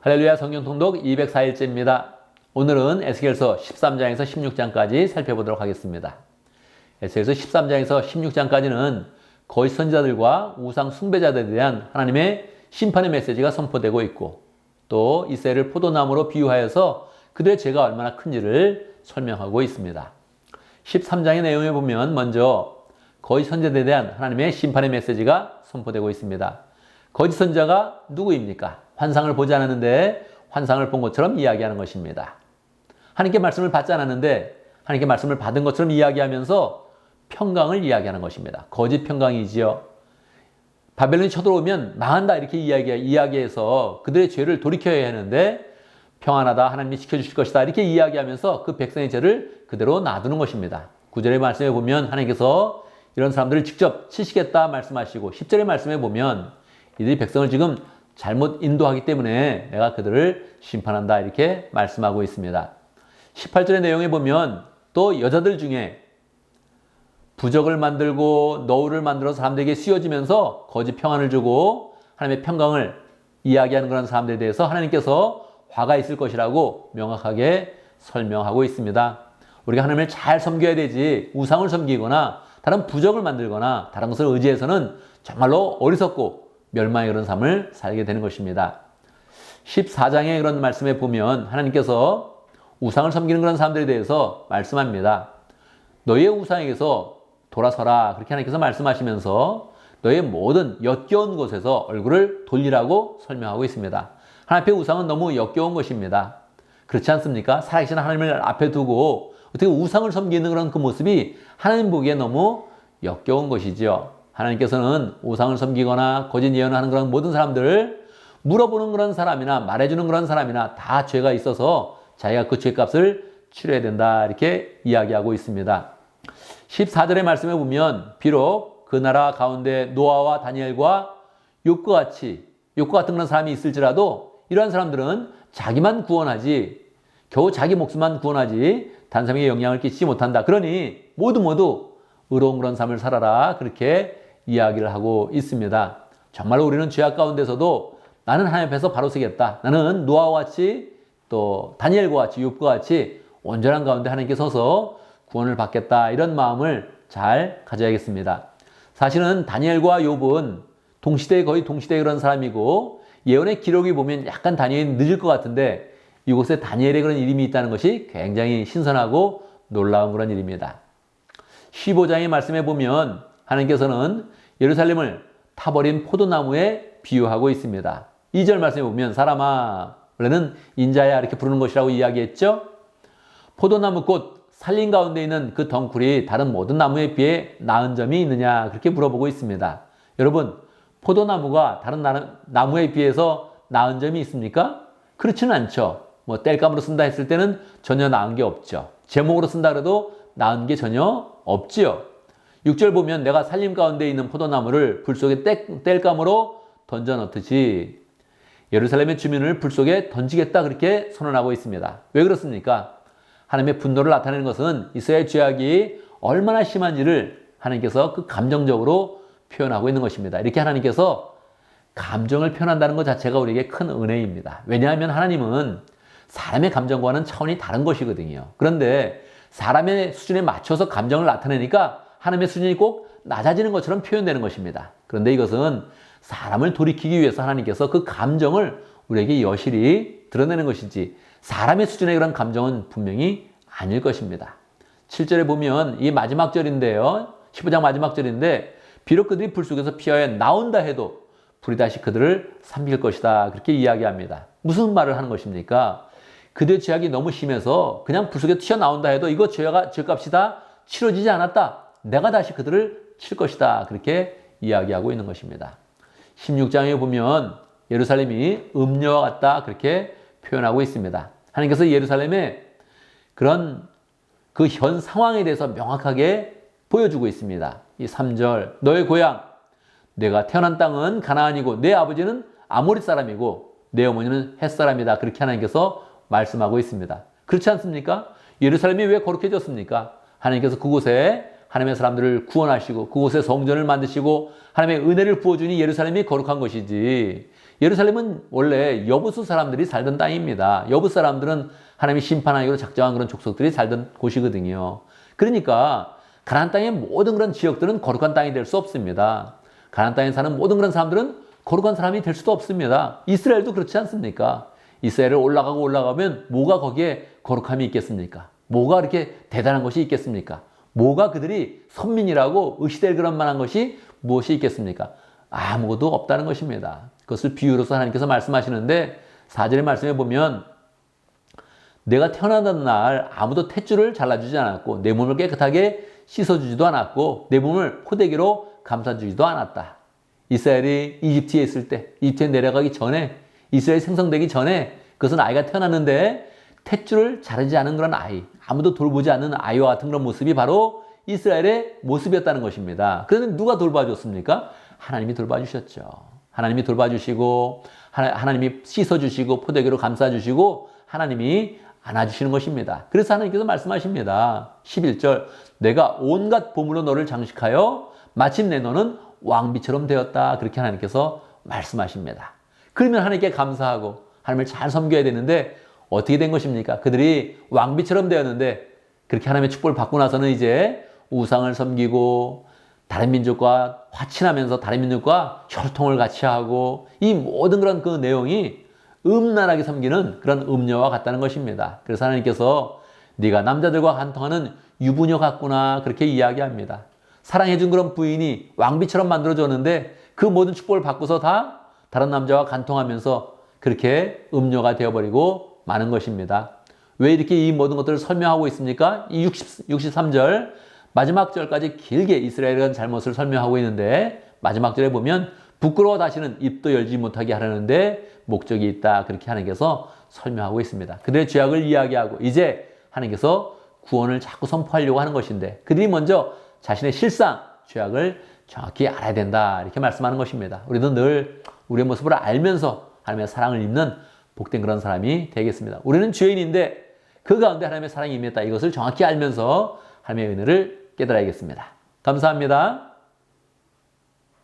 할렐루야 성경 통독 204일째입니다. 오늘은 에스겔서 13장에서 16장까지 살펴보도록 하겠습니다. 에스겔서 13장에서 16장까지는 거짓 선지자들과 우상 숭배자들에 대한 하나님의 심판의 메시지가 선포되고 있고, 또 이스라엘을 포도나무로 비유하여서 그들의 죄가 얼마나 큰지를 설명하고 있습니다. 13장의 내용에 보면 먼저 거짓 선지자들에 대한 하나님의 심판의 메시지가 선포되고 있습니다. 거짓 선지자가 누구입니까? 환상을 보지 않았는데 환상을 본 것처럼 이야기하는 것입니다. 하나님께 말씀을 받지 않았는데 하나님께 말씀을 받은 것처럼 이야기하면서 평강을 이야기하는 것입니다. 거짓 평강이지요. 바벨론이 쳐들어오면 망한다 이렇게 이야기해서 그들의 죄를 돌이켜야 하는데 평안하다, 하나님이 지켜주실 것이다 이렇게 이야기하면서 그 백성의 죄를 그대로 놔두는 것입니다. 9절의 말씀에 보면 하나님께서 이런 사람들을 직접 치시겠다 말씀하시고, 10절의 말씀에 보면 이들이 백성을 지금 잘못 인도하기 때문에 내가 그들을 심판한다 이렇게 말씀하고 있습니다. 18절의 내용에 보면 또 여자들 중에 부적을 만들고 너울을 만들어서 사람들에게 씌워지면서 거짓 평안을 주고 하나님의 평강을 이야기하는 그런 사람들에 대해서 하나님께서 화가 있을 것이라고 명확하게 설명하고 있습니다. 우리가 하나님을 잘 섬겨야 되지 우상을 섬기거나 다른 부적을 만들거나 다른 것을 의지해서는 정말로 어리석고 멸망의 그런 삶을 살게 되는 것입니다. 14장의 그런 말씀에 보면 하나님께서 우상을 섬기는 그런 사람들에 대해서 말씀합니다. 너희의 우상에게서 돌아서라 그렇게 하나님께서 말씀하시면서 너희의 모든 역겨운 곳에서 얼굴을 돌리라고 설명하고 있습니다. 하나님 앞에 우상은 너무 역겨운 것입니다. 그렇지 않습니까? 살아계신 하나님을 앞에 두고 어떻게 우상을 섬기는 그런 그 모습이 하나님 보기에 너무 역겨운 것이죠. 하나님께서는 우상을 섬기거나 거짓 예언하는 그런 모든 사람들을 물어보는 그런 사람이나 말해주는 그런 사람이나 다 죄가 있어서 자기가 그 죄값을 치러야 된다 이렇게 이야기하고 있습니다. 14절의 말씀에 보면 비록 그 나라 가운데 노아와 다니엘과 욥과 같은 그런 사람이 있을지라도 이러한 사람들은 자기만 구원하지 겨우 자기 목숨만 구원하지 다른 사람에게 영향을 끼치지 못한다. 그러니 모두 의로운 그런 삶을 살아라 그렇게 이야기를 하고 있습니다. 정말로 우리는 죄악 가운데서도 나는 하나님 앞에서 바로 서겠다. 나는 노아와 같이 또 다니엘과 같이 욥과 같이 온전한 가운데 하나님께 서서 구원을 받겠다. 이런 마음을 잘 가져야겠습니다. 사실은 다니엘과 욥은 거의 동시대의 그런 사람이고 예언의 기록이 보면 약간 다니엘이 늦을 것 같은데 이곳에 다니엘의 그런 이름이 있다는 것이 굉장히 신선하고 놀라운 그런 일입니다. 15장의 말씀에 보면 하나님께서는 예루살렘을 타버린 포도나무에 비유하고 있습니다. 2절 말씀에 보면 사람아, 원래는 인자야 이렇게 부르는 것이라고 이야기했죠. 포도나무 꽃 살림 가운데 있는 그 덩쿨이 다른 모든 나무에 비해 나은 점이 있느냐 그렇게 물어보고 있습니다. 여러분, 포도나무가 다른 나무에 비해서 나은 점이 있습니까? 그렇지는 않죠. 땔감으로 쓴다 했을 때는 전혀 나은 게 없죠. 제목으로 쓴다 그래도 나은 게 전혀 없지요. 6절 보면 내가 살림 가운데 있는 포도나무를 불 속에 땔감으로 던져 넣듯이 예루살렘의 주민을 불 속에 던지겠다 그렇게 선언하고 있습니다. 왜 그렇습니까? 하나님의 분노를 나타내는 것은 이스라엘 죄악이 얼마나 심한지를 하나님께서 그 감정적으로 표현하고 있는 것입니다. 이렇게 하나님께서 감정을 표현한다는 것 자체가 우리에게 큰 은혜입니다. 왜냐하면 하나님은 사람의 감정과는 차원이 다른 것이거든요. 그런데 사람의 수준에 맞춰서 감정을 나타내니까 하나님의 수준이 꼭 낮아지는 것처럼 표현되는 것입니다. 그런데 이것은 사람을 돌이키기 위해서 하나님께서 그 감정을 우리에게 여실히 드러내는 것이지 사람의 수준의 그런 감정은 분명히 아닐 것입니다. 7절에 보면 이 마지막 절인데요. 15장 마지막 절인데 비록 그들이 불 속에서 피하여 나온다 해도 불이 다시 그들을 삼킬 것이다. 그렇게 이야기합니다. 무슨 말을 하는 것입니까? 그들의 죄악이 너무 심해서 그냥 불 속에 튀어나온다 해도 이거 죄값이 다 치러지지 않았다. 내가 다시 그들을 칠 것이다. 그렇게 이야기하고 있는 것입니다. 16장에 보면 예루살렘이 음녀와 같다. 그렇게 표현하고 있습니다. 하나님께서 예루살렘의 그런 그 현 상황에 대해서 명확하게 보여주고 있습니다. 이 3절 너의 고향 내가 태어난 땅은 가나안이고 내 아버지는 아모리 사람이고 내 어머니는 헷 사람이다. 그렇게 하나님께서 말씀하고 있습니다. 그렇지 않습니까? 예루살렘이 왜 거룩해졌습니까? 하나님께서 그곳에 하나님의 사람들을 구원하시고 그곳에 성전을 만드시고 하나님의 은혜를 부어주니 예루살렘이 거룩한 것이지. 예루살렘은 원래 여부수 사람들이 살던 땅입니다. 여부 사람들은 하나님이 심판하기로 작정한 그런 족속들이 살던 곳이거든요. 그러니까 가나안 땅의 모든 그런 지역들은 거룩한 땅이 될 수 없습니다. 가나안 땅에 사는 모든 그런 사람들은 거룩한 사람이 될 수도 없습니다. 이스라엘도 그렇지 않습니까? 이스라엘을 올라가면 뭐가 거기에 거룩함이 있겠습니까? 뭐가 이렇게 대단한 것이 있겠습니까? 뭐가 그들이 선민이라고 의시될 그런 만한 것이 무엇이 있겠습니까? 아무것도 없다는 것입니다. 그것을 비유로서 하나님께서 말씀하시는데 4절의 말씀에 보면 내가 태어나던 날 아무도 탯줄을 잘라주지 않았고 내 몸을 깨끗하게 씻어주지도 않았고 내 몸을 포대기로 감싸주지도 않았다. 이스라엘이 이집트에 있을 때, 이집트에 내려가기 전에, 이스라엘이 생성되기 전에 그것은 아이가 태어났는데 탯줄을 자르지 않은 그런 아이, 아무도 돌보지 않는 아이와 같은 그런 모습이 바로 이스라엘의 모습이었다는 것입니다. 그런데 누가 돌봐줬습니까? 하나님이 돌봐주셨죠. 하나님이 돌봐주시고 하나님이 씻어주시고 포대기로 감싸주시고 하나님이 안아주시는 것입니다. 그래서 하나님께서 말씀하십니다. 11절 내가 온갖 보물로 너를 장식하여 마침내 너는 왕비처럼 되었다. 그렇게 하나님께서 말씀하십니다. 그러면 하나님께 감사하고 하나님을 잘 섬겨야 되는데 어떻게 된 것입니까? 그들이 왕비처럼 되었는데 그렇게 하나님의 축복을 받고 나서는 이제 우상을 섬기고 다른 민족과 화친하면서 다른 민족과 혈통을 같이 하고 이 모든 그런 그 내용이 음란하게 섬기는 그런 음녀와 같다는 것입니다. 그래서 하나님께서 네가 남자들과 간통하는 유부녀 같구나 그렇게 이야기합니다. 사랑해준 그런 부인이 왕비처럼 만들어줬는데 그 모든 축복을 받고서 다 다른 남자와 간통하면서 그렇게 음녀가 되어버리고 마는 것입니다. 왜 이렇게 이 모든 것들을 설명하고 있습니까? 이 63절 마지막 절까지 길게 이스라엘의 잘못을 설명하고 있는데 마지막 절에 보면 부끄러워 다시는 입도 열지 못하게 하려는데 목적이 있다. 그렇게 하나님께서 설명하고 있습니다. 그들의 죄악을 이야기하고 이제 하나님께서 구원을 자꾸 선포하려고 하는 것인데 그들이 먼저 자신의 실상, 죄악을 정확히 알아야 된다. 이렇게 말씀하는 것입니다. 우리도 늘 우리의 모습을 알면서 하나님의 사랑을 입는 복된 그런 사람이 되겠습니다. 우리는 죄인인데 그 가운데 하나님의 사랑이 임했다. 이것을 정확히 알면서 하나님의 은혜를 깨달아야겠습니다. 감사합니다.